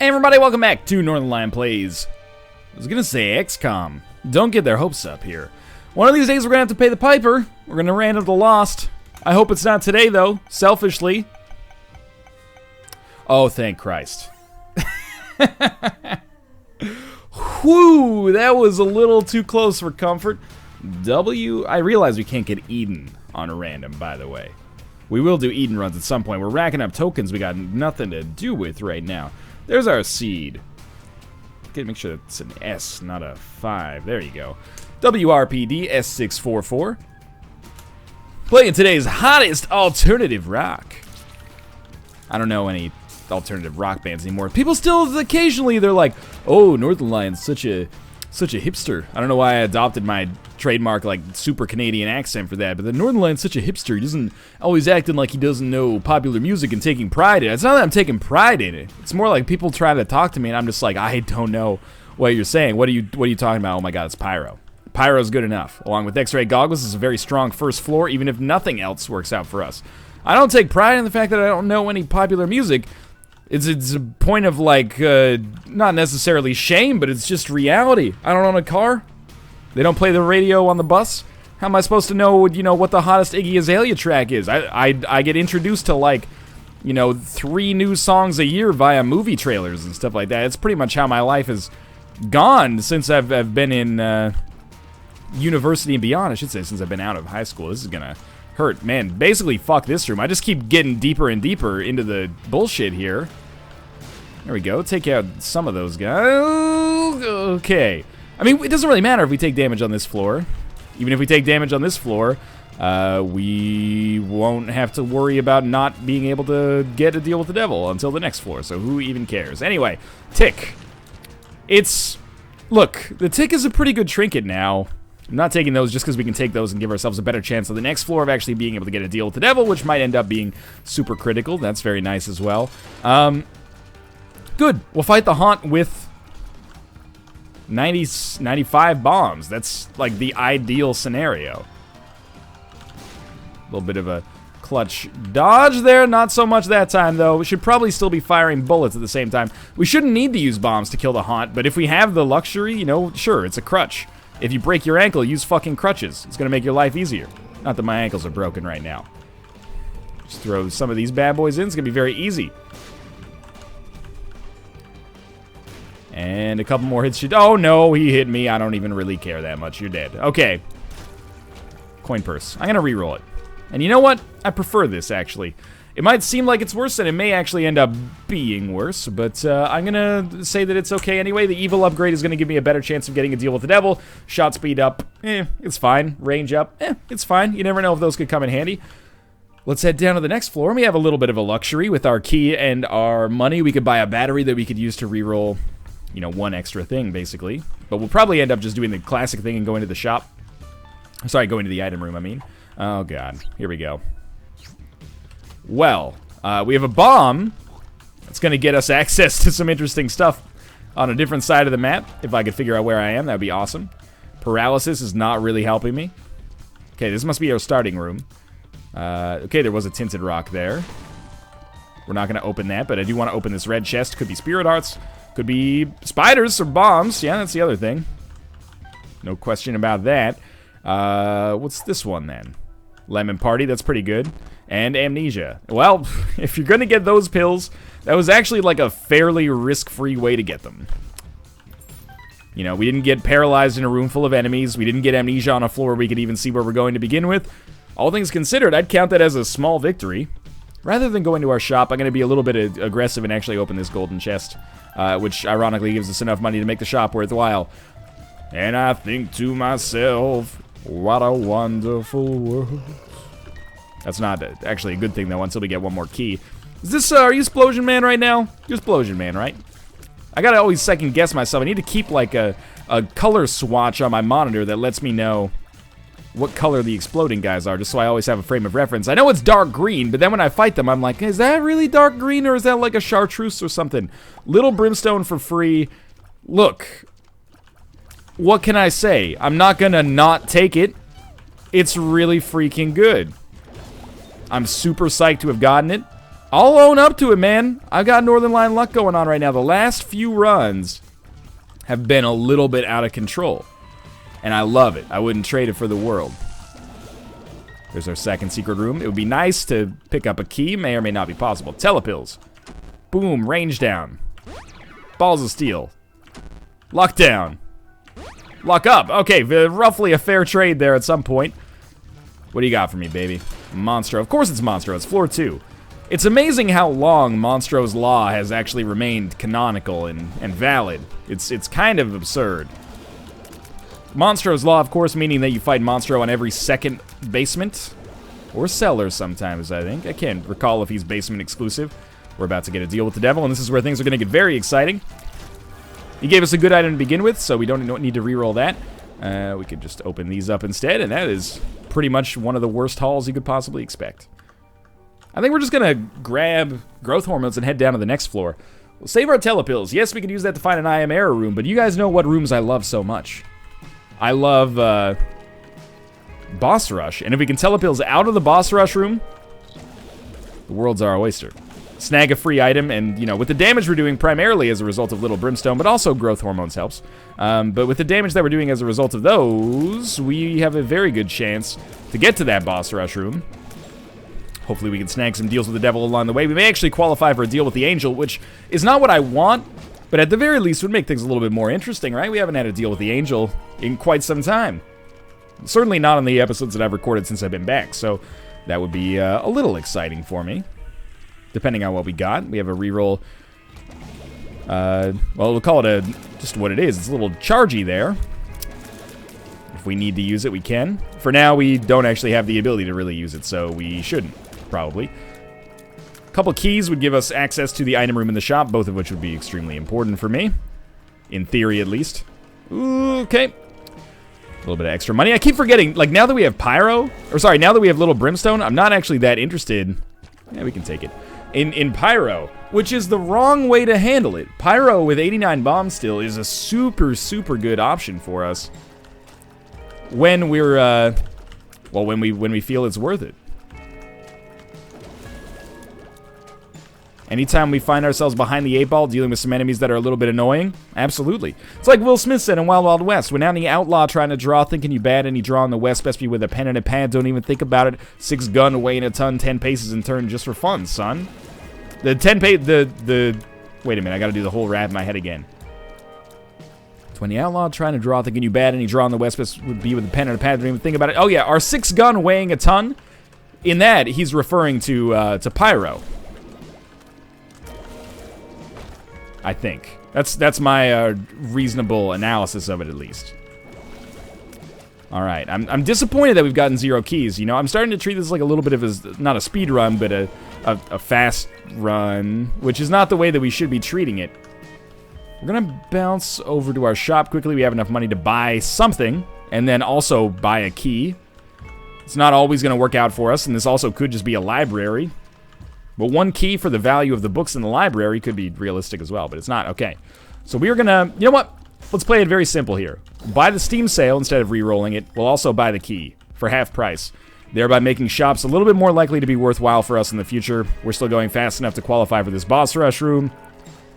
everybody, welcome back to Northern Lion Plays. I was gonna say XCOM. Don't get their hopes up here. One of these days we're gonna have to pay the piper. We're gonna random the Lost. I hope it's not today though, selfishly. Oh, thank Christ. Whew, that was a little too close for comfort. I realize we can't get Eden on a random, by the way. We will do Eden runs at some point. We're racking up tokens we got nothing to do with right now. There's our seed. Okay, make sure it's an S, not a 5. There you go. WRPD S644. Playing today's hottest alternative rock. I don't know any alternative rock bands anymore. People still occasionally they're like, "Oh, Northern Lion's such a hipster." I don't know why I adopted my trademark like super Canadian accent for that, but the Northern Lion's such a hipster. He doesn't always acting like he doesn't know popular music and taking pride in it. It's not that I'm taking pride in it. It's more like people try to talk to me and I'm just like, I don't know what you're saying. What are you talking about? Oh my god, it's Pyro. Pyro's good enough. Along with X-ray goggles, this is a very strong first floor, even if nothing else works out for us. I don't take pride in the fact that I don't know any popular music. It's a point of like, not necessarily shame, but it's just reality. I don't own a car. They don't play the radio on the bus. How am I supposed to know, you know, what the hottest Iggy Azalea track is? I get introduced to like, you know, 3 new songs a year via movie trailers and stuff like that. It's pretty much how my life has gone since I've been in university and beyond. I should say since I've been out of high school. This is gonna hurt. Man, basically fuck this room. I just keep getting deeper and deeper into the bullshit here. There we go. Take out some of those guys. Okay. I mean, it doesn't really matter if we take damage on this floor. Even if we take damage on this floor, we won't have to worry about not being able to get a deal with the devil until the next floor, so who even cares? Anyway, tick. Look, the tick is a pretty good trinket now. I'm not taking those just because we can take those and give ourselves a better chance on the next floor of actually being able to get a deal with the devil, which might end up being super critical. That's very nice as well. Good. We'll fight the haunt with 95 bombs. That's like the ideal scenario. A little bit of a clutch dodge there. Not so much that time, though. We should probably still be firing bullets at the same time. We shouldn't need to use bombs to kill the haunt, but if we have the luxury, you know, sure, it's a crutch. If you break your ankle, use fucking crutches. It's gonna make your life easier. Not that my ankles are broken right now. Just throw some of these bad boys in. It's gonna be very easy. And a couple more hits. Oh no, he hit me. I don't even really care that much. You're dead. Okay. Coin purse. I'm gonna reroll it. And you know what? I prefer this, actually. It might seem like it's worse, and it may actually end up being worse, but I'm gonna say that it's okay anyway. The evil upgrade is gonna give me a better chance of getting a deal with the devil. Shot speed up. It's fine. Range up. It's fine. You never know if those could come in handy. Let's head down to the next floor. We have a little bit of a luxury with our key and our money. We could buy a battery that we could use to reroll, you know, one extra thing, basically. But we'll probably end up just doing the classic thing and going to the shop. Sorry, going to the item room, I mean. Oh, God. Here we go. Well, we have a bomb that's going to get us access to some interesting stuff on a different side of the map. If I could figure out where I am, that would be awesome. Paralysis is not really helping me. Okay, this must be our starting room. Okay, there was a tinted rock there. We're not going to open that, but I do want to open this red chest. Could be spirit hearts. Could be spiders or bombs. Yeah, that's the other thing. No question about that. What's this one then? Lemon Party, that's pretty good. And Amnesia. Well, if you're gonna get those pills, that was actually like a fairly risk-free way to get them. You know, we didn't get paralyzed in a room full of enemies. We didn't get amnesia on a floor where we could even see where we're going to begin with. All things considered, I'd count that as a small victory. Rather than going to our shop, I'm going to be a little bit aggressive and actually open this golden chest, which ironically gives us enough money to make the shop worthwhile. And I think to myself, what a wonderful world. That's not actually a good thing, though, until we get one more key. Is this, are you Explosion Man right now? You're Explosion Man, right? I gotta always second guess myself. I need to keep, like, a color swatch on my monitor that lets me know what color the exploding guys are, just so I always have a frame of reference. I know it's dark green, but then when I fight them, I'm like, is that really dark green, or is that like a chartreuse or something? Little brimstone for free. Look, what can I say? I'm not gonna not take it. It's really freaking good. I'm super psyched to have gotten it. I'll own up to it, man. I've got Northern Line luck going on right now. The last few runs have been a little bit out of control. And I love it. I wouldn't trade it for the world. There's our second secret room. It would be nice to pick up a key. May or may not be possible. Telepills. Boom. Range down. Balls of steel. Lock down. Lock up. Okay, roughly a fair trade there at some point. What do you got for me, baby? Monstro. Of course it's Monstro. It's floor 2. It's amazing how long Monstro's Law has actually remained canonical and valid. It's kind of absurd. Monstro's Law, of course, meaning that you fight Monstro on every second basement. Or cellar sometimes, I think. I can't recall if he's basement exclusive. We're about to get a deal with the devil, and this is where things are going to get very exciting. He gave us a good item to begin with, so we don't need to reroll that. We could just open these up instead, and that is pretty much one of the worst hauls you could possibly expect. I think we're just going to grab growth hormones and head down to the next floor. We'll save our telepills. Yes, we could use that to find an IM error room, but you guys know what rooms I love so much. I love boss rush, and if we can telepills out of the boss rush room, the world's our oyster. Snag a free item, and, you know, with the damage we're doing primarily as a result of Little Brimstone, but also growth hormones helps. But with the damage that we're doing as a result of those, we have a very good chance to get to that boss rush room. Hopefully we can snag some deals with the devil along the way. We may actually qualify for a deal with the angel, which is not what I want, but at the very least would make things a little bit more interesting, right? We haven't had a deal with the angel in quite some time. Certainly not on the episodes that I've recorded since I've been back, so that would be a little exciting for me. Depending on what we got. We have a reroll. Well, we'll call it just what it is. It's a little chargy there. If we need to use it, we can. For now, we don't actually have the ability to really use it, so we shouldn't, probably. A couple keys would give us access to the item room in the shop, both of which would be extremely important for me. In theory, at least. Okay. A little bit of extra money. I keep forgetting, like, now that we have Pyro, or sorry, now that we have Little Brimstone, I'm not actually that interested. Yeah, we can take it. In Pyro, which is the wrong way to handle it. Pyro with 89 bombs still is a super, super good option for us when we're, well, when we feel it's worth it. Anytime we find ourselves behind the 8-ball dealing with some enemies that are a little bit annoying, absolutely. It's like Will Smith said in Wild Wild West, when any outlaw trying to draw, thinking you bad, and you draw in the West, best be with a pen and a pad, don't even think about it. 6 gun, weighing a ton, 10 paces in turn, just for fun, son. The 10 pace, wait a minute, I gotta do the whole rap in my head again. It's when the outlaw trying to draw, thinking you bad, and you draw in the West, best would be with a pen and a pad, don't even think about it. Oh yeah, our 6 gun weighing a ton, in that, he's referring to Pyro. I think. That's my reasonable analysis of it, at least. Alright, I'm disappointed that we've gotten 0 keys. You know, I'm starting to treat this like a little bit of a, not a speed run, but a fast run, which is not the way that we should be treating it. We're gonna bounce over to our shop quickly. We have enough money to buy something, and then also buy a key. It's not always gonna work out for us, and this also could just be a library. But 1 key for the value of the books in the library could be realistic as well, but it's not. Okay. So we are gonna, you know what? Let's play it very simple here. Buy the Steam sale instead of re-rolling it. We'll also buy the key for half price, thereby making shops a little bit more likely to be worthwhile for us in the future. We're still going fast enough to qualify for this boss rush room.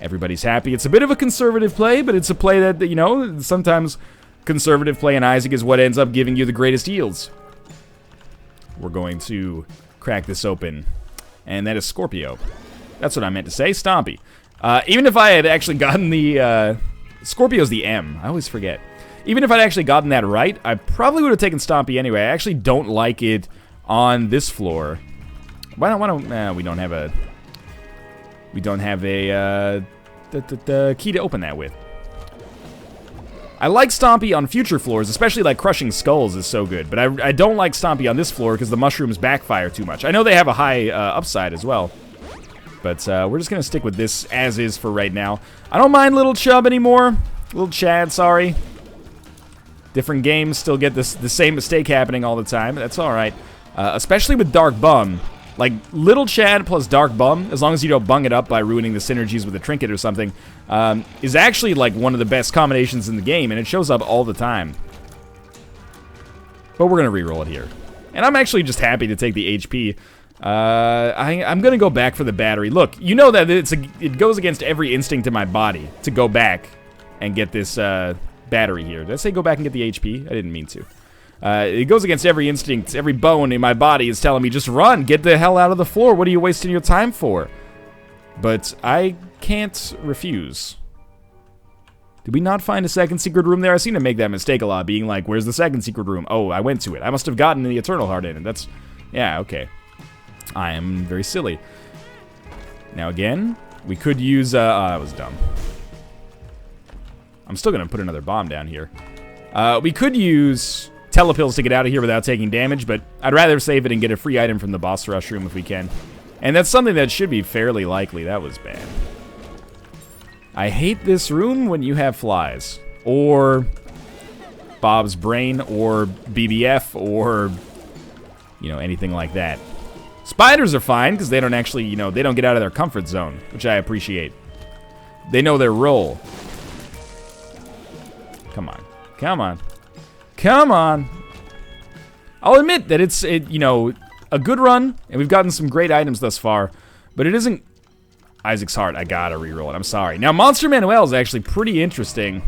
Everybody's happy. It's a bit of a conservative play, but it's a play that, you know, sometimes conservative play in Isaac is what ends up giving you the greatest yields. We're going to crack this open. And that is Scorpio. That's what I meant to say. Stompy. Even if I had actually gotten the... Scorpio's the M. I always forget. Even if I'd actually gotten that right, I probably would have taken Stompy anyway. I actually don't like it on this floor. Why don't... we don't have a... We don't have a... the key to open that with. I like Stompy on future floors, especially like Crushing Skulls is so good, but I don't like Stompy on this floor because the mushrooms backfire too much. I know they have a high upside as well, but we're just going to stick with this as is for right now. I don't mind Little Chub anymore. Little Chad, sorry. Different games still get the same mistake happening all the time. That's all right, especially with Dark Bum. Like, Little Chad plus Dark Bum, as long as you don't bung it up by ruining the synergies with a trinket or something, is actually, like, one of the best combinations in the game, and it shows up all the time. But we're going to reroll it here. And I'm actually just happy to take the HP. I'm gonna go back for the battery. Look, you know that it goes against every instinct in my body to go back and get this battery here. Did I say go back and get the HP? I didn't mean to. It goes against every instinct. Every bone in my body is telling me, just run, get the hell out of the floor. What are you wasting your time for? But I can't refuse. Did we not find a second secret room there? I seem to make that mistake a lot, being like, where's the second secret room? Oh, I went to it. I must have gotten the Eternal Heart in it. That's, yeah, okay. I am very silly. Now again, we could use, that was dumb. I'm still gonna put another bomb down here. We could use telepills to get out of here without taking damage, but I'd rather save it and get a free item from the boss rush room if we can. And that's something that should be fairly likely. That was bad. I hate this room when you have flies. Or Bob's brain, or BBF, or, you know, anything like that. Spiders are fine, because they don't actually, you know, they don't get out of their comfort zone, which I appreciate. They know their role. Come on. Come on. Come on. I'll admit that it's, you know, a good run, and we've gotten some great items thus far, but it isn't Isaac's Heart. I gotta reroll it. I'm sorry. Now, Monster Manuel is actually pretty interesting.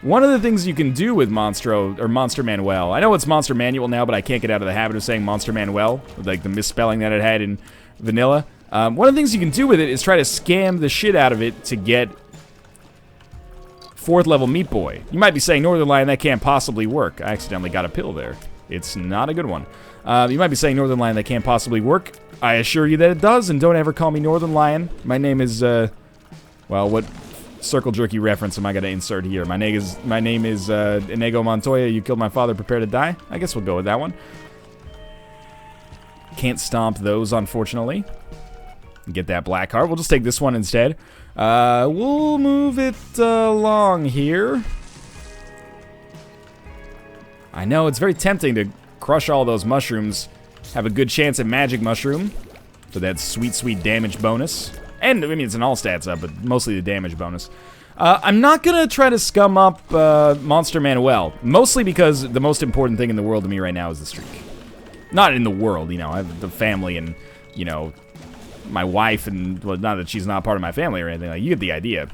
One of the things you can do with Monster Manuel, I know it's Monster Manual now, but I can't get out of the habit of saying Monster Manuel, with like the misspelling that it had in vanilla. One of the things you can do with it is try to scam the shit out of it to get 4th level Meat Boy. You might be saying, Northern Lion, that can't possibly work. I accidentally got a pill there. It's not a good one. You might be saying, Northern Lion, that can't possibly work. I assure you that it does, and don't ever call me Northern Lion. My name is, well, what circle jerky reference am I gonna insert here? My name is Inigo Montoya. You killed my father, prepare to die. I guess we'll go with that one. Can't stomp those, unfortunately. Get that black heart. We'll just take this one instead. We'll move it along here. I know it's very tempting to crush all those mushrooms. Have a good chance at Magic Mushroom for that sweet, sweet damage bonus. And, I mean, it's an all stats up, but mostly the damage bonus. I'm not gonna try to scum up Monster Manuel, mostly because the most important thing in the world to me right now is the streak. Not in the world, you know, I have the family and, you know, my wife and, well, not that she's not part of my family or anything, like, you get the idea.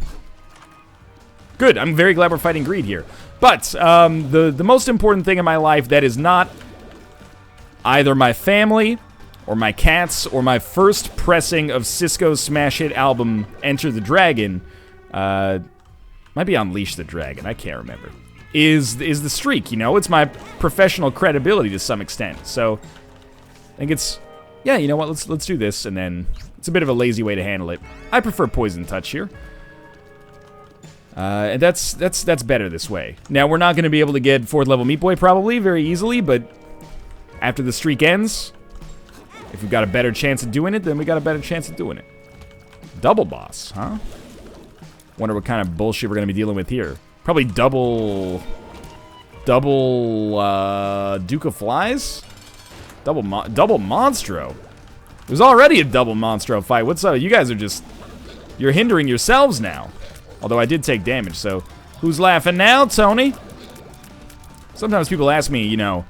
Good, I'm very glad we're fighting greed here. But, the most important thing in my life that is not either my family, or my cats, or my first pressing of Cisco's smash hit album, Enter the Dragon, might be Unleash the Dragon, I can't remember, is the streak, you know? It's my professional credibility to some extent, so I think it's, yeah, you know what, let's do this, and then it's a bit of a lazy way to handle it. I prefer Poison Touch here. And that's better this way. Now, we're not going to be able to get 4th level Meat Boy probably very easily, but after the streak ends, if we've got a better chance of doing it, then we got a better chance of doing it. Double boss, huh? Wonder what kind of bullshit we're going to be dealing with here. Probably double Duke of Flies? Double Monstro. There's already a double Monstro fight. What's up? You guys are just, you're hindering yourselves now. Although I did take damage, so who's laughing now, Tony? Sometimes people ask me, you know,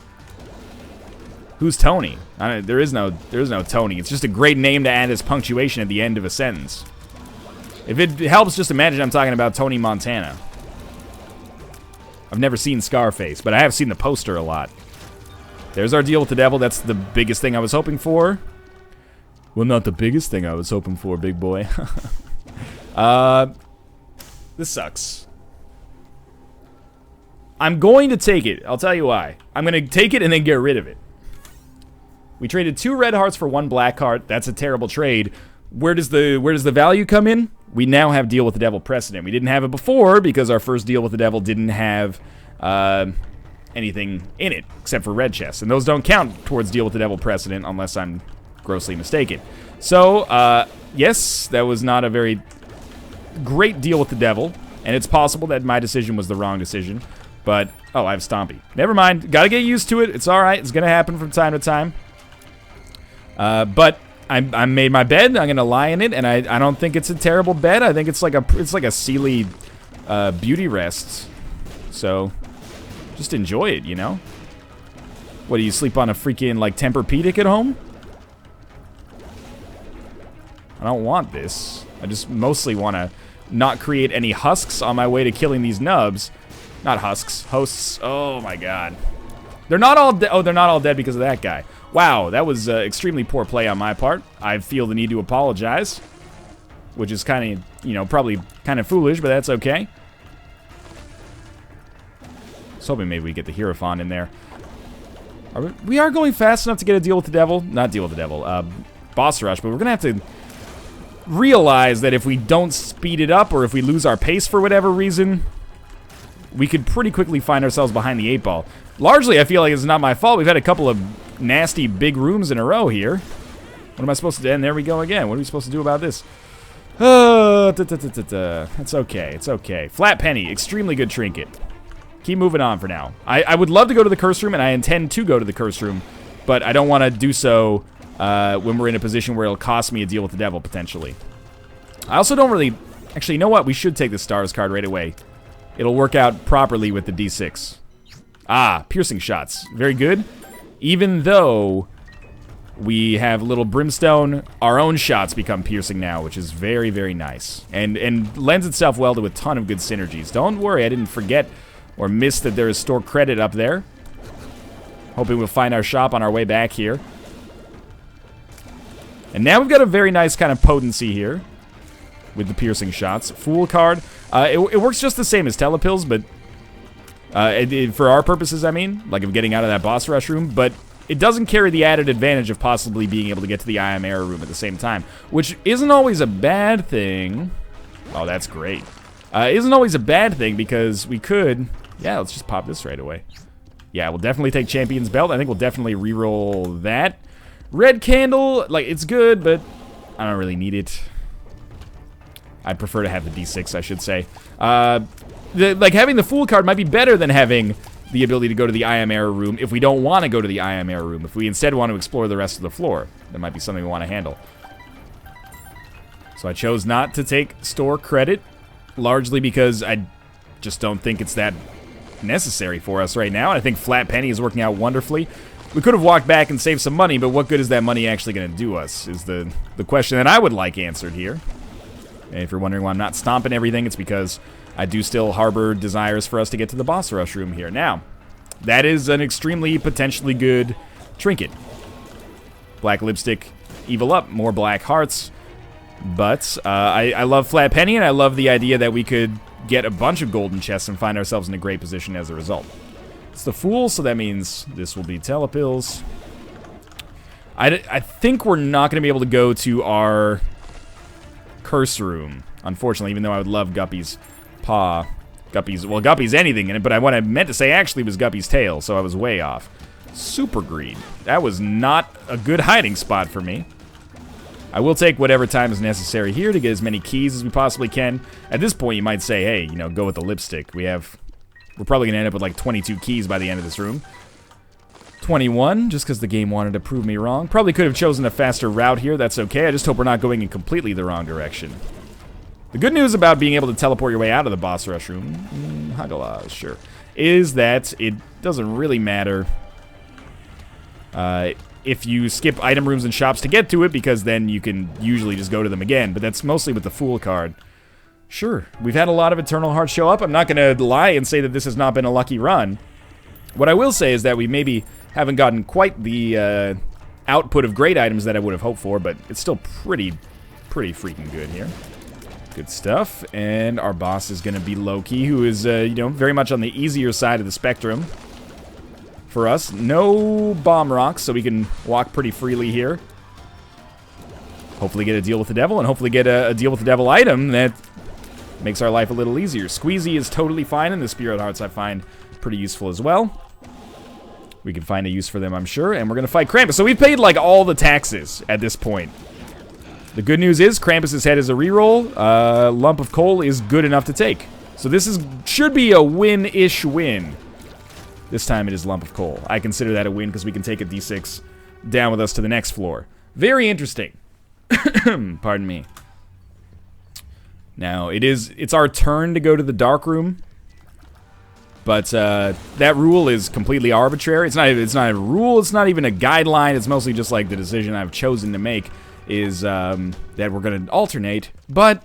who's Tony? There is no Tony. It's just a great name to add as punctuation at the end of a sentence. If it helps, just imagine I'm talking about Tony Montana. I've never seen Scarface, but I have seen the poster a lot. There's our deal with the devil. That's the biggest thing I was hoping for. Well, not the biggest thing I was hoping for, big boy. This sucks. I'm going to take it. I'll tell you why. I'm going to take it and then get rid of it. We traded 2 red hearts for 1 black heart. That's a terrible trade. Where does the value come in? We now have Deal with the Devil precedent. We didn't have it before because our first Deal with the Devil didn't have anything in it except for red chests, and those don't count towards Deal with the Devil precedent unless I'm grossly mistaken. So, yes, that was not a very great deal with the devil, and it's possible that my decision was the wrong decision, but, oh, I have Stompy. Never mind, gotta get used to it, it's alright, it's gonna happen from time to time. But I made my bed, I'm gonna lie in it, and I don't think it's a terrible bed, I think it's like a Sealy beauty rest, so just enjoy it, you know? What, do you sleep on a freaking, like, Tempur-Pedic at home? I don't want this. I just mostly want to not create any husks on my way to killing these nubs. Not husks, hosts. Oh my god. They're not all dead. Oh, they're not all dead because of that guy. Wow, that was extremely poor play on my part. I feel the need to apologize, which is kind of, you know, probably kind of foolish, but that's okay. I was hoping maybe we get the Hierophant in there. We are going fast enough to get a deal with the devil. Not deal with the devil. Boss rush, but we're going to have to realize that if we don't speed it up or if we lose our pace for whatever reason, we could pretty quickly find ourselves behind the 8-ball. Largely, I feel like it's not my fault. We've had a couple of nasty big rooms in a row here. What am I supposed to do? And there we go again. What are we supposed to do about this? It's okay. It's okay. Flat penny. Extremely good trinket. Keep moving on for now. I would love to go to the curse room, and I intend to go to the curse room, but I don't want to do so when we're in a position where it'll cost me a deal with the devil, potentially. I also don't really... Actually, you know what? We should take the stars card right away. It'll work out properly with the D6. Ah, piercing shots. Very good. Even though we have little brimstone, our own shots become piercing now, which is very, very nice. And lends itself well to a ton of good synergies. Don't worry, I didn't forget or miss that there is store credit up there. Hoping we'll find our shop on our way back here. And now we've got a very nice kind of potency here with the piercing shots. Fool card. It works just the same as telepills, but for our purposes, I mean, like of getting out of that boss rush room, but it doesn't carry the added advantage of possibly being able to get to the I Am Error room at the same time, which isn't always a bad thing. Oh, that's great. Isn't always a bad thing because we could... Yeah, let's just pop this right away. Yeah, we'll definitely take Champion's Belt. I think we'll definitely reroll that. Red Candle, like, it's good, but I don't really need it. I'd prefer to have the D6, I should say. Like, having the Fool card might be better than having the ability to go to the I Am Error room if we don't want to go to the I Am Error room. If we instead want to explore the rest of the floor, that might be something we want to handle. So I chose not to take store credit, largely because I just don't think it's that necessary for us right now. I think Flat Penny is working out wonderfully. We could have walked back and saved some money, but what good is that money actually going to do us is the question that I would like answered here. And if you're wondering why I'm not stomping everything, it's because I do still harbor desires for us to get to the boss rush room here. Now, that is an extremely potentially good trinket. Black lipstick, evil up, more black hearts. But I love Flat Penny, and I love the idea that we could get a bunch of golden chests and find ourselves in a great position as a result. It's the Fool, so that means this will be telepills. I think we're not going to be able to go to our curse room, unfortunately, even though I would love Guppy's paw. Guppy's anything in it, but what I meant to say actually was Guppy's tail, so I was way off. Super greed. That was not a good hiding spot for me. I will take whatever time is necessary here to get as many keys as we possibly can. At this point, you might say, hey, you know, go with the lipstick. We're probably going to end up with like 22 keys by the end of this room. 21, just because the game wanted to prove me wrong. Probably could have chosen a faster route here. That's okay. I just hope we're not going in completely the wrong direction. The good news about being able to teleport your way out of the boss rush room, Hagala, sure, is that it doesn't really matter if you skip item rooms and shops to get to it, because then you can usually just go to them again, but that's mostly with the Fool card. Sure, we've had a lot of Eternal Hearts show up. I'm not going to lie and say that this has not been a lucky run. What I will say is that we maybe haven't gotten quite the output of great items that I would have hoped for, but it's still pretty freaking good here. Good stuff, and our boss is going to be Loki, who is, you know, very much on the easier side of the spectrum. For us, no bomb rocks, so we can walk pretty freely here. Hopefully get a deal with the devil, and hopefully get a deal with the devil item that makes our life a little easier. Squeezy is totally fine, and the Spirit Hearts I find pretty useful as well. We can find a use for them, I'm sure, and we're going to fight Krampus. So we've paid, like, all the taxes at this point. The good news is Krampus's head is a reroll. Lump of coal is good enough to take. So this should be a win-ish win. This time it is Lump of Coal. I consider that a win because we can take a D6 down with us to the next floor. Very interesting. Pardon me. Now, it's our turn to go to the dark room. But that rule is completely arbitrary. It's not a rule, it's not even a guideline. It's mostly just like the decision I've chosen to make. is that we're going to alternate. But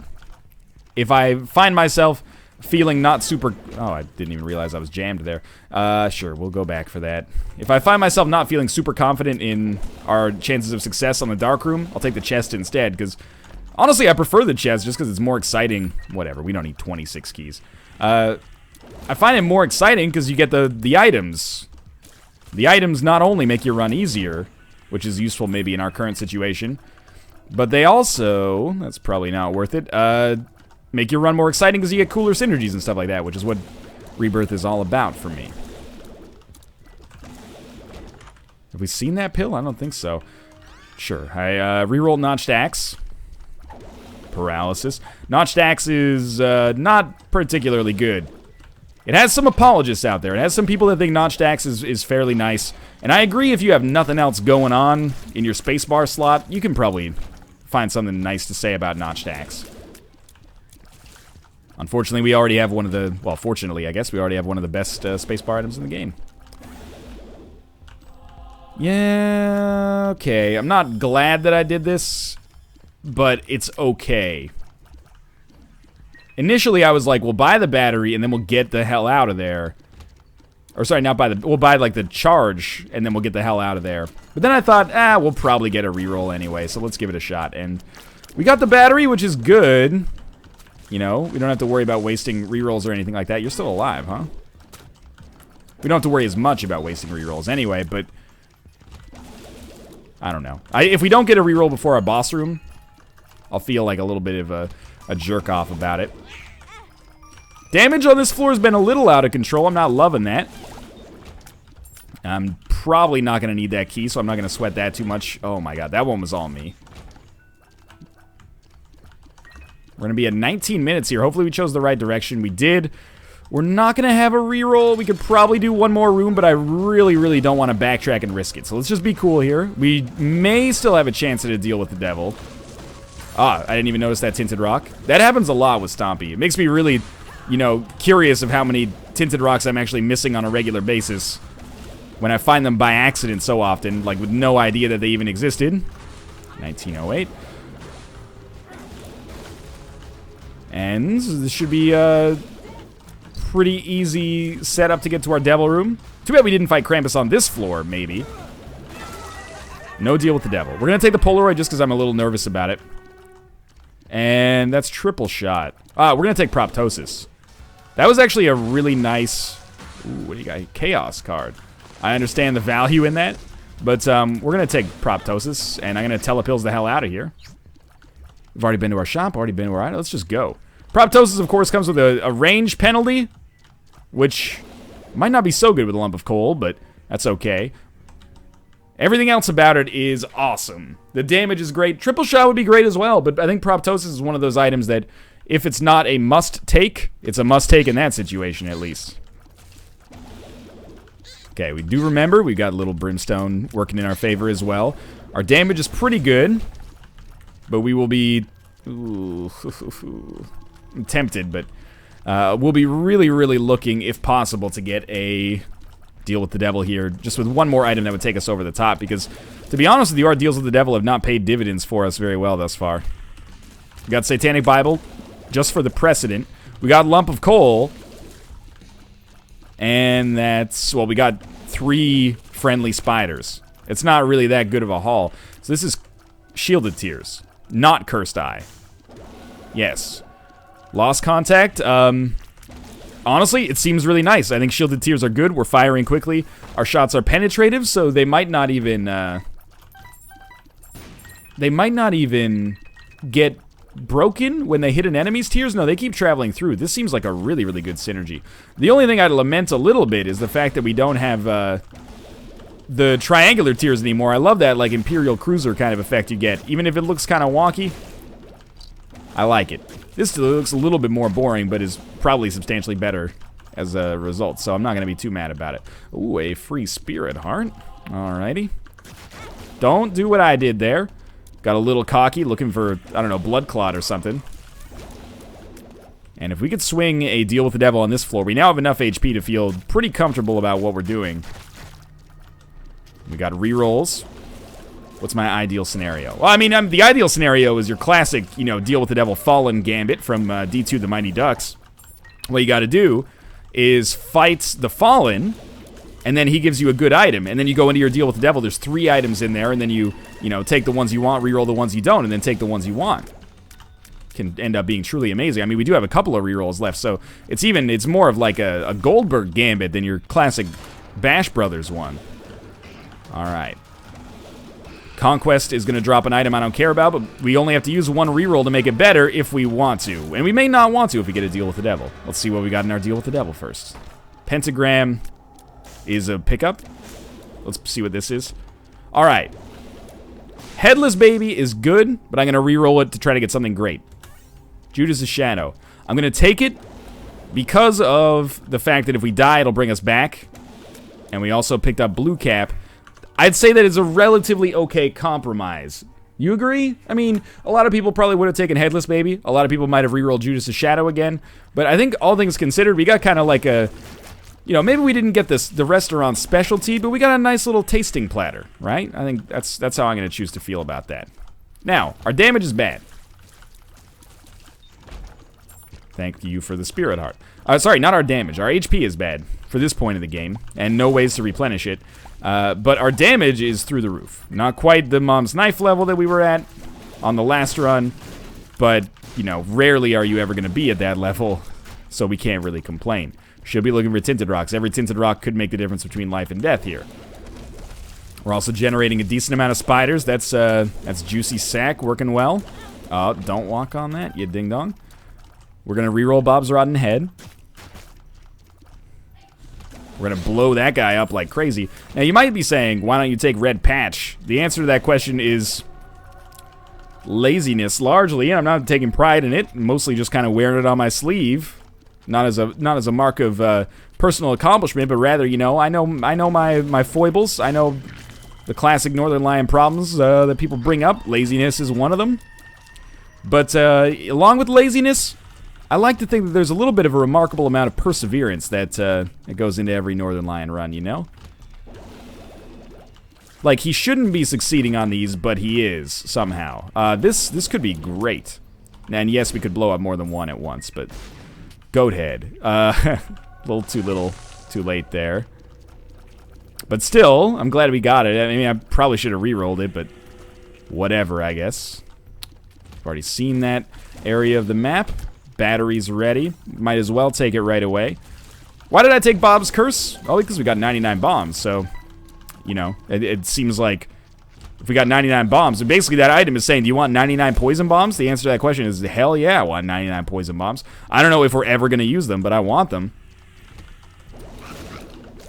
if I find myself feeling not super... Oh, I didn't even realize I was jammed there. Sure, we'll go back for that. If I find myself not feeling super confident in our chances of success on the dark room, I'll take the chest instead, because honestly, I prefer the chest just because it's more exciting. Whatever, we don't need 26 keys. I find it more exciting because you get the items. The items not only make your run easier, which is useful maybe in our current situation, but they also, that's probably not worth it, make your run more exciting because you get cooler synergies and stuff like that, which is what Rebirth is all about for me. Have we seen that pill? I don't think so. Sure. I rerolled Notched Axe. Paralysis. Notched Axe is not particularly good. It has some apologists out there. It has some people that think Notched Axe is fairly nice. And I agree, if you have nothing else going on in your spacebar slot, you can probably find something nice to say about Notched Axe. Unfortunately, we already have one of the... Well, fortunately, I guess we already have one of the best spacebar items in the game. Yeah, okay. I'm not glad that I did this, but it's okay. Initially, I was like, we'll buy the battery, and then we'll get the hell out of there. Or, sorry, not buy the... We'll buy, like, the charge, and then we'll get the hell out of there. But then I thought, we'll probably get a reroll anyway, so let's give it a shot. And we got the battery, which is good. You know, we don't have to worry about wasting rerolls or anything like that. You're still alive, huh? We don't have to worry as much about wasting rerolls anyway, but... I don't know. If we don't get a reroll before our boss room, I'll feel like a little bit of a jerk-off about it. Damage on this floor has been a little out of control. I'm not loving that. I'm probably not going to need that key, so I'm not going to sweat that too much. Oh my god, that one was all me. We're going to be at 19 minutes here. Hopefully we chose the right direction. We did. We're not going to have a reroll. We could probably do one more room, but I really, really don't want to backtrack and risk it. So let's just be cool here. We may still have a chance at a deal with the devil. Ah, I didn't even notice that tinted rock. That happens a lot with Stompy. It makes me really, you know, curious of how many tinted rocks I'm actually missing on a regular basis when I find them by accident so often, like with no idea that they even existed. 1908. And this should be a pretty easy setup to get to our devil room. Too bad we didn't fight Krampus on this floor, maybe. No deal with the devil. We're going to take the Polaroid just because I'm a little nervous about it. And that's triple shot. We're going to take Proptosis. That was actually a really nice... Ooh, what do you got? Chaos card. I understand the value in that. But we're going to take Proptosis, and I'm going to telepills the hell out of here. We've already been to our shop, already been to our item. Let's just go. Proptosis, of course, comes with a range penalty, which might not be so good with a lump of coal, but that's okay. Everything else about it is awesome. The damage is great. Triple shot would be great as well, but I think Proptosis is one of those items that if it's not a must-take, it's a must-take in that situation, at least. Okay, we do remember we've got a little brimstone working in our favor as well. Our damage is pretty good, but we will be... Ooh, I'm tempted, but we'll be really, really looking, if possible, to get a deal with the devil here, just with one more item that would take us over the top, because, to be honest with you, our deals with the devil have not paid dividends for us very well thus far. We got Satanic Bible, just for the precedent. We got Lump of Coal, and that's, well, we got 3 friendly spiders. It's not really that good of a haul. So this is Shielded Tears, not Cursed Eye. Yes. Lost Contact, honestly, it seems really nice. I think Shielded Tears are good. We're firing quickly. Our shots are penetrative, so they might not even, get broken when they hit an enemy's tears. No, they keep traveling through. This seems like a really, really good synergy. The only thing I'd lament a little bit is the fact that we don't have, the triangular tears anymore. I love that, like, Imperial Cruiser kind of effect you get. Even if it looks kind of wonky, I like it. This looks a little bit more boring, but is probably substantially better as a result, so I'm not going to be too mad about it. Ooh, a free spirit heart. Alrighty. Don't do what I did there. Got a little cocky, looking for, I don't know, blood clot or something. And if we could swing a deal with the devil on this floor, we now have enough HP to feel pretty comfortable about what we're doing. We got rerolls. What's my ideal scenario? Well, I mean, the ideal scenario is your classic, you know, deal with the devil fallen gambit from D2 the Mighty Ducks. What you got to do is fight the fallen, and then he gives you a good item, and then you go into your deal with the devil. There's 3 items in there, and then you know, take the ones you want, reroll the ones you don't, and then take the ones you want. Can end up being truly amazing. I mean, we do have a couple of rerolls left, so it's more of like a Goldberg gambit than your classic Bash Brothers one. All right. Conquest is going to drop an item I don't care about, but we only have to use 1 reroll to make it better if we want to. And we may not want to if we get a deal with the devil. Let's see what we got in our deal with the devil first. Pentagram is a pickup. Let's see what this is. All right. Headless Baby is good, but I'm going to reroll it to try to get something great. Judas' Shadow. I'm going to take it because of the fact that if we die, it'll bring us back. And we also picked up Blue Cap. I'd say that it's a relatively okay compromise. You agree? I mean, a lot of people probably would have taken Headless Baby. A lot of people might have rerolled Judas' Shadow again. But I think all things considered, we got kind of like a... You know, maybe we didn't get the restaurant specialty, but we got a nice little tasting platter, right? I think that's how I'm going to choose to feel about that. Now, our damage is bad. Thank you for the Spirit Heart. Sorry, not our damage. Our HP is bad for this point of the game, and no ways to replenish it. But our damage is through the roof. Not quite the Mom's Knife level that we were at on the last run, but, you know, rarely are you ever going to be at that level, so we can't really complain. Should be looking for Tinted Rocks. Every Tinted Rock could make the difference between life and death here. We're also generating a decent amount of spiders. That's Juicy Sack working well. Don't walk on that, you ding-dong. We're going to reroll Bob's Rotten Head. We're going to blow that guy up like crazy. Now, you might be saying, why don't you take Red Patch? The answer to that question is laziness, largely. I'm not taking pride in it. Mostly just kind of wearing it on my sleeve. Not as a mark of personal accomplishment, but rather, you know, I know my foibles. I know the classic Northern Lion problems that people bring up. Laziness is one of them. But along with laziness, I like to think that there's a little bit of a remarkable amount of perseverance that goes into every Northern Lion run, you know? Like, he shouldn't be succeeding on these, but he is, somehow. This could be great. And yes, we could blow up more than one at once, but... Goat Head. A little too late there. But still, I'm glad we got it. I mean, I probably should have re-rolled it, but... Whatever, I guess. I've already seen that area of the map. Batteries ready. Might as well take it right away. Why did I take Bob's Curse? Oh, because we got 99 bombs, so... You know, it seems like... If we got 99 bombs, and basically that item is saying, do you want 99 poison bombs? The answer to that question is, hell yeah, I want 99 poison bombs. I don't know if we're ever going to use them, but I want them.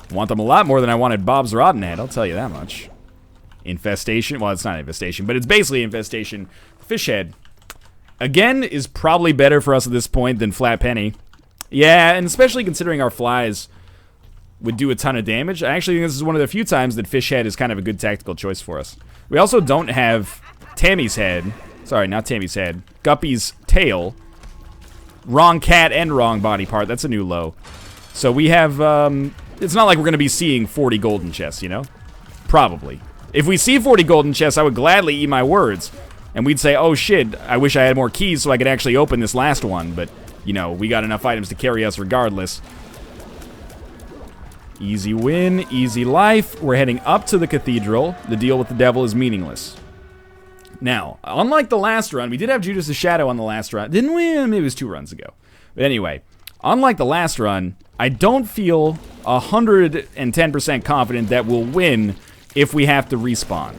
I want them a lot more than I wanted Bob's Rotten Head, I'll tell you that much. Infestation, well, it's not Infestation, but it's basically Infestation. Fish Head. Again, is probably better for us at this point than Flat Penny. Yeah, and especially considering our flies would do a ton of damage. I actually think this is one of the few times that Fish Head is kind of a good tactical choice for us. We also don't have Tammy's head. Sorry, not Tammy's head. Guppy's tail. Wrong cat and wrong body part. That's a new low. So we have, it's not like we're going to be seeing 40 golden chests, you know? Probably. If we see 40 golden chests, I would gladly eat my words. And we'd say, oh shit, I wish I had more keys so I could actually open this last one. But, you know, we got enough items to carry us regardless. Easy win, easy life. We're heading up to the cathedral. The deal with the devil is meaningless. Now, unlike the last run, we did have Judas' Shadow on the last run. Didn't we? Maybe it was 2 runs ago. But anyway, unlike the last run, I don't feel 110% confident that we'll win if we have to respawn.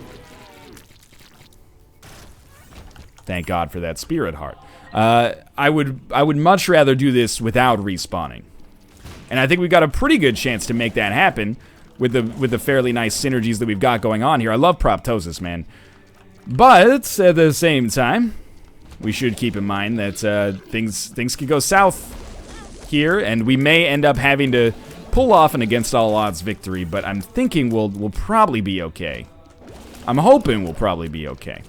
Thank God for that Spirit Heart. I would much rather do this without respawning. And I think we've got a pretty good chance to make that happen with the fairly nice synergies that we've got going on here. I love Proptosis, man. But at the same time, we should keep in mind that things could go south here, and we may end up having to pull off an against all odds victory, but I'm thinking we'll probably be okay. I'm hoping we'll probably be okay.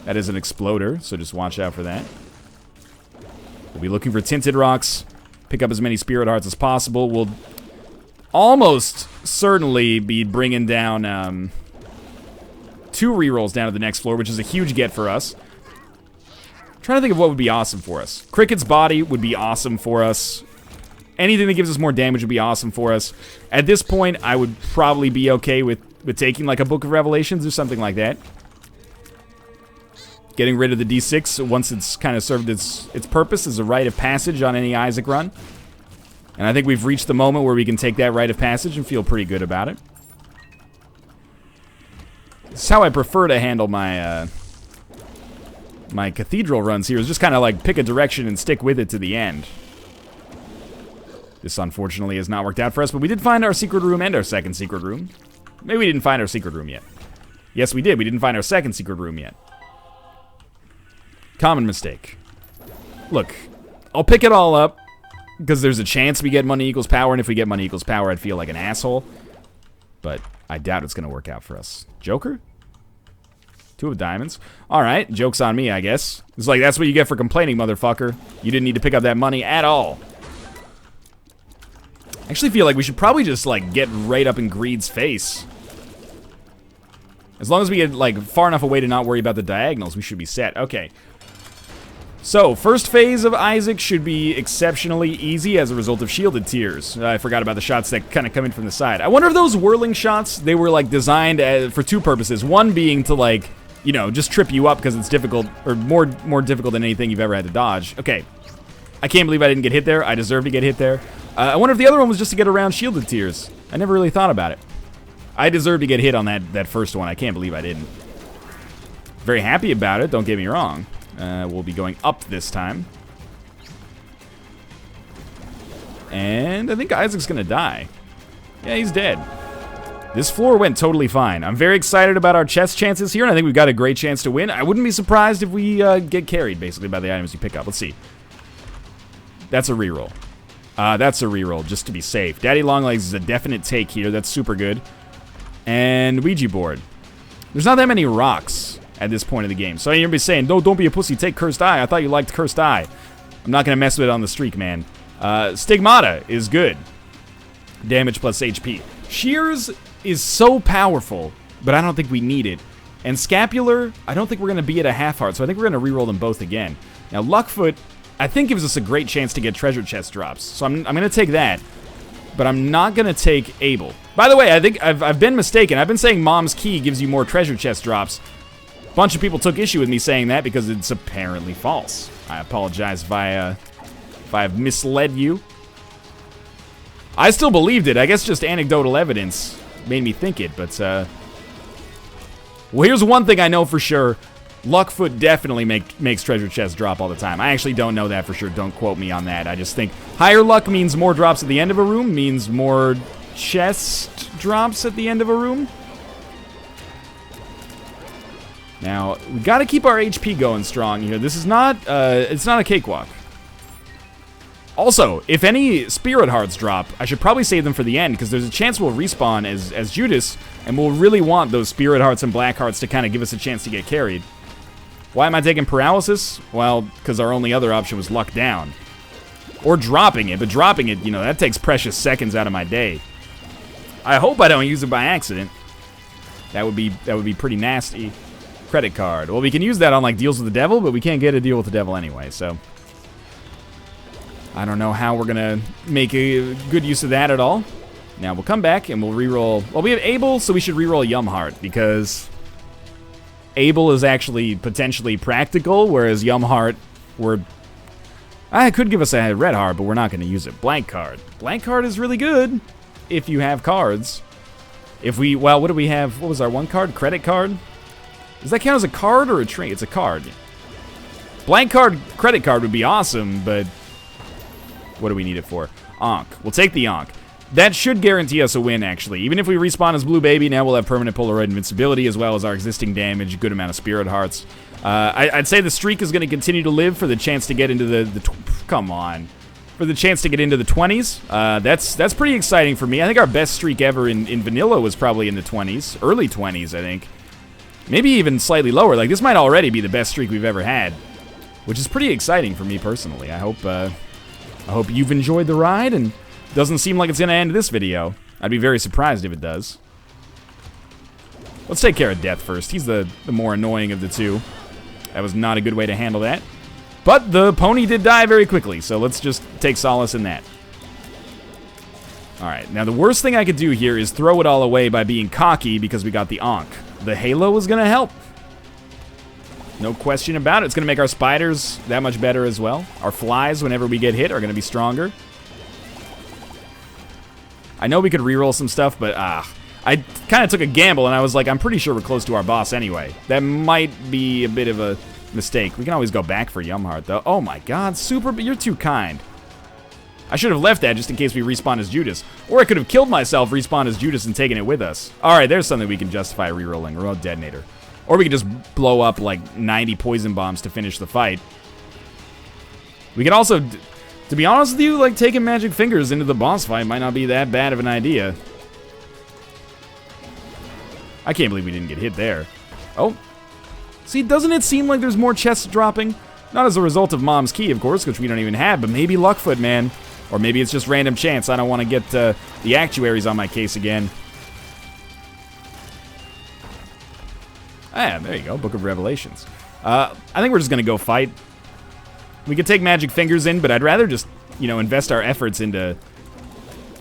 That is an exploder, so just watch out for that. We'll be looking for Tinted Rocks. Pick up as many Spirit Hearts as possible. We'll almost certainly be bringing down 2 rerolls down to the next floor, which is a huge get for us. I'm trying to think of what would be awesome for us. Cricket's body would be awesome for us. Anything that gives us more damage would be awesome for us. At this point, I would probably be okay with taking like a Book of Revelations or something like that. Getting rid of the D6 once it's kind of served its purpose as a rite of passage on any Isaac run. And I think we've reached the moment where we can take that rite of passage and feel pretty good about it. This is how I prefer to handle my my cathedral runs here, is just kind of like pick a direction and stick with it to the end. This unfortunately has not worked out for us, but we did find our secret room and our second secret room. Maybe we didn't find our secret room yet. Yes, we did. We didn't find our second secret room yet. Common mistake. Look, I'll pick it all up because there's a chance we get money equals power, and if we get money equals power, I'd feel like an asshole. But I doubt it's going to work out for us. Joker? 2 of diamonds. Alright, joke's on me, I guess. It's like, that's what you get for complaining, motherfucker. You didn't need to pick up that money at all. I actually feel like we should probably just, like, get right up in Greed's face. As long as we get, like, far enough away to not worry about the diagonals, we should be set. Okay. So, first phase of Isaac should be exceptionally easy as a result of shielded tiers. I forgot about the shots that kind of come in from the side. I wonder if those whirling shots, they were, like, designed for 2 purposes. One being to, like, you know, just trip you up because it's difficult, or more difficult than anything you've ever had to dodge. Okay. I can't believe I didn't get hit there. I deserve to get hit there. I wonder if the other one was just to get around shielded tiers. I never really thought about it. I deserve to get hit on that first one. I can't believe I didn't. Very happy about it, don't get me wrong. We'll be going up this time. And I think Isaac's gonna die. Yeah, he's dead. This floor went totally fine. I'm very excited about our chest chances here, and I think we've got a great chance to win. I wouldn't be surprised if we get carried, basically, by the items you pick up. Let's see. That's a reroll. That's a reroll, just to be safe. Daddy Longlegs is a definite take here. That's super good. And Ouija board. There's not that many rocks at this point of the game. So you're gonna be saying, no, don't be a pussy, take Cursed Eye. I thought you liked Cursed Eye. I'm not gonna mess with it on the streak, man. Stigmata is good. Damage plus HP. Shears is so powerful, but I don't think we need it. And Scapular, I don't think we're gonna be at a half heart, so I think we're gonna reroll them both again. Now Luckfoot, I think gives us a great chance to get treasure chest drops. So I'm gonna take that. But I'm not gonna take Abel. By the way, I think I've been mistaken. I've been saying Mom's Key gives you more treasure chest drops. A bunch of people took issue with me saying that because it's apparently false. I apologize if I've misled you. I still believed it. I guess just anecdotal evidence made me think it, but well, here's one thing I know for sure. Luckfoot definitely makes treasure chests drop all the time. I actually don't know that for sure. Don't quote me on that. I just think higher luck means more drops at the end of a room, means more chest drops at the end of a room. Now, we gotta keep our HP going strong here. This is not, it's not a cakewalk. Also, if any Spirit Hearts drop, I should probably save them for the end, because there's a chance we'll respawn as Judas, and we'll really want those Spirit Hearts and Black Hearts to kind of give us a chance to get carried. Why am I taking Paralysis? Well, because our only other option was Luck Down. Or dropping it, but dropping it, you know, that takes precious seconds out of my day. I hope I don't use it by accident. That would be pretty nasty. Credit card. Well, we can use that on, like, deals with the devil, but we can't get a deal with the devil anyway, so I don't know how we're gonna make a good use of that at all. Now, we'll come back and we'll reroll. Well, we have Abel, so we should reroll Yumheart, because Abel is actually potentially practical, whereas Yumheart, I could give us a red heart, but we're not going to use it. Blank card. Blank card is really good if you have cards. If we, well, what do we have? What was our one card? Credit card? Does that count as a card or a trait? It's a card. Blank card, credit card would be awesome, but what do we need it for? Ankh. We'll take the Ankh. That should guarantee us a win, actually. Even if we respawn as Blue Baby, now we'll have permanent Polaroid invincibility, as well as our existing damage, a good amount of Spirit Hearts. I'd say the streak is going to continue to live for the chance to get into for the chance to get into the 20s. That's pretty exciting for me. I think our best streak ever in vanilla was probably in the 20s, early 20s, I think. Maybe even slightly lower. Like, this might already be the best streak we've ever had, which is pretty exciting for me personally. I hope you've enjoyed the ride, and doesn't seem like it's going to end this video. I'd be very surprised if it does. Let's take care of Death first. He's the more annoying of the two. That was not a good way to handle that. But the pony did die very quickly, so let's just take solace in that. Alright, now the worst thing I could do here is throw it all away by being cocky because we got the Ankh. The Halo is going to help. No question about it. It's going to make our spiders that much better as well. Our flies, whenever we get hit, are going to be stronger. I know we could reroll some stuff, but I kind of took a gamble, and I was like, I'm pretty sure we're close to our boss anyway. That might be a bit of a mistake. We can always go back for Yumheart, though. Oh my god, Super, but you're too kind. I should have left that just in case we respawn as Judas. Or I could have killed myself, respawned as Judas, and taken it with us. Alright, there's something we can justify rerolling. Remote detonator. Or we could just blow up like 90 poison bombs to finish the fight. We could also, to be honest with you, like taking magic fingers into the boss fight might not be that bad of an idea. I can't believe we didn't get hit there. Oh. See, doesn't it seem like there's more chests dropping? Not as a result of Mom's Key, of course, which we don't even have, but maybe Luckfoot, man. Or maybe it's just random chance. I don't want to get the actuaries on my case again. Ah, there you go, Book of Revelations. I think we're just going to go fight. We could take magic fingers in, but I'd rather just, you know, invest our efforts into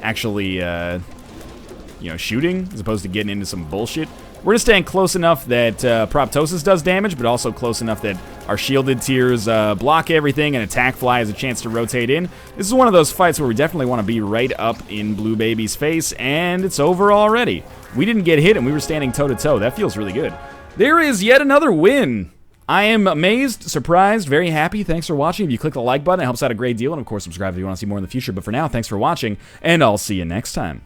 actually, you know, shooting as opposed to getting into some bullshit. We're going to stand close enough that Proptosis does damage, but also close enough that our shielded tiers block everything and Attack Fly has a chance to rotate in. This is one of those fights where we definitely want to be right up in Blue Baby's face, and it's over already. We didn't get hit, and we were standing toe-to-toe. That feels really good. There is yet another win. I am amazed, surprised, very happy. Thanks for watching. If you click the like button, it helps out a great deal. And, of course, subscribe if you want to see more in the future. But for now, thanks for watching, and I'll see you next time.